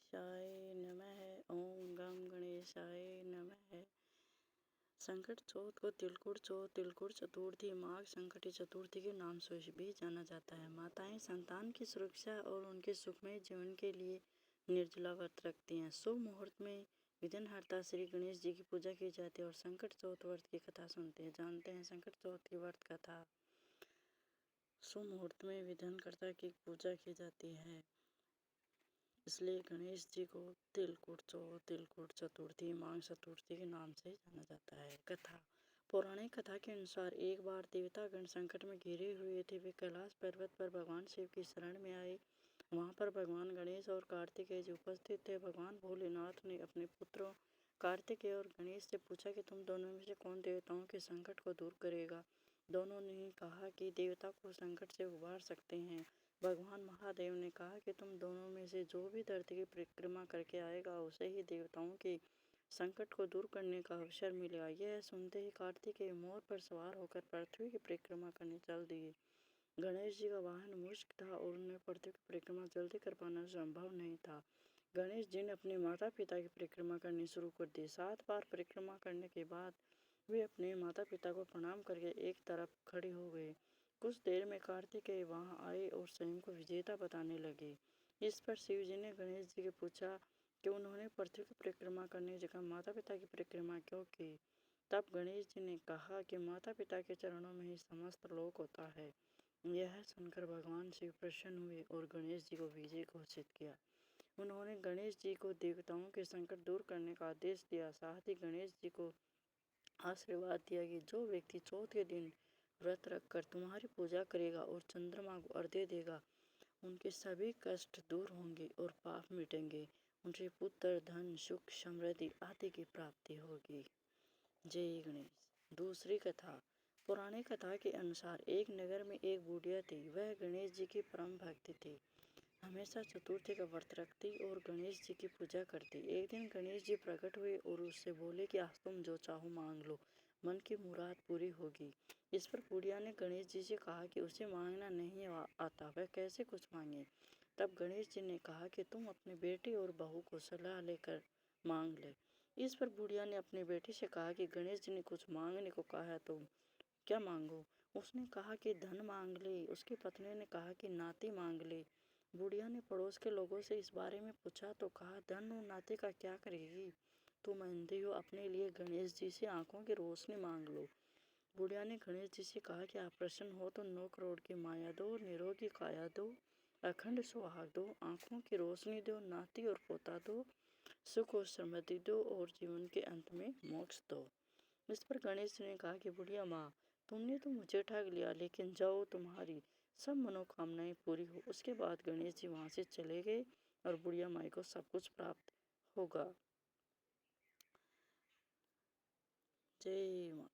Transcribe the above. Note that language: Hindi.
गणेशाय नमः। ओम गम गणेशाय नमः। संकट चौथ को तिलकुट चतुर्थी, माघ संकटी चतुर्थी के नाम से भी जाना जाता है। माताएं संतान की सुरक्षा और उनके सुखमय जीवन के लिए निर्जला व्रत रखती हैं। शुभ मुहूर्त में विघ्नहर्ता श्री गणेश जी की पूजा की जाती है और संकट चौथ व्रत की कथा सुनते हैं। जानते हैं संकट चौथ की व्रत कथा। शुभ मुहूर्त में विघ्नहर्ता की पूजा की जाती है, इसलिए गणेश जी को तिलकुट चतुर्थी, माघ चतुर्थी के नाम से जाना जाता है। कथा। पौराणिक कथा के अनुसार एक बार देवतागण संकट में घिरे हुए थे। वे कैलाश पर्वत पर भगवान शिव की शरण में आए। वहां पर भगवान गणेश और कार्तिकेय जी उपस्थित थे। भगवान भोलेनाथ ने अपने पुत्रों कार्तिकेय और गणेश से पूछा कि तुम दोनों में से कौन देवताओं के संकट को दूर करेगा। दोनों ने कहा कि देवता को संकट से उबार सकते हैं। भगवान महादेव ने कहा कि तुम दोनों में से जो भी धरती की परिक्रमा करके आएगा उसे ही देवताओं के संकट को दूर करने का अवसर मिलेगा। यह सुनते ही कार्तिकेय मोर पर सवार होकर पृथ्वी की परिक्रमा करने चल दिए। गणेश जी का वाहन मूषक था और उन्हें पृथ्वी की परिक्रमा जल्दी कर पाना संभव नहीं था। गणेश जी ने अपने माता पिता की परिक्रमा करनी शुरू कर दी। 7 बार परिक्रमा करने के बाद वे अपने माता पिता को प्रणाम करके एक तरफ खड़े हो गए। कुछ देर में कार्तिकेय वहां आए और स्वयं को विजेता बताने लगे। इस पर शिव जी ने गणेश जी से पूछा कि उन्होंने पृथ्वी की परिक्रमा करने की जगह माता पिता की परिक्रमा क्यों की। तब गणेश जी ने कहा कि माता पिता के चरणों में ही समस्त लोक होता है। यह सुनकर भगवान शिव प्रसन्न हुए और गणेश जी को विजय घोषित किया। उन्होंने गणेश जी को देवताओं के संकट दूर करने का आदेश दिया। साथ ही गणेश जी को आशीर्वाद दिया कि जो व्यक्ति चौथ के दिन व्रत रखकर तुम्हारी पूजा करेगा और चंद्रमा को अर्घ्य देगा, उनके सभी कष्ट दूर होंगे और पाप मिटेंगे। उनसे पुत्र, धन, सुख, समृद्धि आदि की प्राप्ति होगी। जय गणेश। दूसरी कथा। पुरानी कथा के अनुसार एक नगर में एक बुढ़िया थी। वह गणेश जी की परम भक्ति थी। हमेशा चतुर्थी का व्रत रखती और गणेश जी की पूजा करती। एक दिन गणेश जी प्रकट हुए और उससे बोले कि आज तुम जो चाहो मांग लो, मन की मुराद पूरी होगी। इस पर बुढ़िया ने गणेश जी से कहा कि उसे मांगना नहीं आता, वह कैसे कुछ मांगे। तब गणेश जी ने कहा कि तुम अपनी बेटी और बहू को सलाह लेकर मांग ले। इस पर बुढ़िया ने अपनी बेटी से कहा कि गणेश जी ने कुछ मांगने को कहा है तो क्या मांगो। उसने कहा कि धन मांग ले। उसकी पत्नी ने कहा कि नाती मांग ले। बुढ़िया ने पड़ोस के लोगों से इस बारे में पूछा तो कहा, धन और नाते का क्या करेगी, तुम अंधी हो, अपने लिए गणेश जी से आंखों की रोशनी मांग लो। बुढ़िया ने गणेश जी से कहा कि आप प्रसन्न हो तो 9 करोड़ की माया दो, निरोगी काया दो, अखंड सुहाग दो, आंखों की रोशनी दो, नाती और पोता दो, सुख और समृद्धि दो और जीवन के अंत में मोक्ष दो। इस पर गणेश जी ने कहा कि बुढ़िया माँ, तुमने तो मुझे ठग लिया, लेकिन जाओ, तुम्हारी सब मनोकामनाएं पूरी हो। उसके बाद गणेश जी वहां से चले गए और बुढ़िया माई को सब कुछ प्राप्त होगा। जय माँ।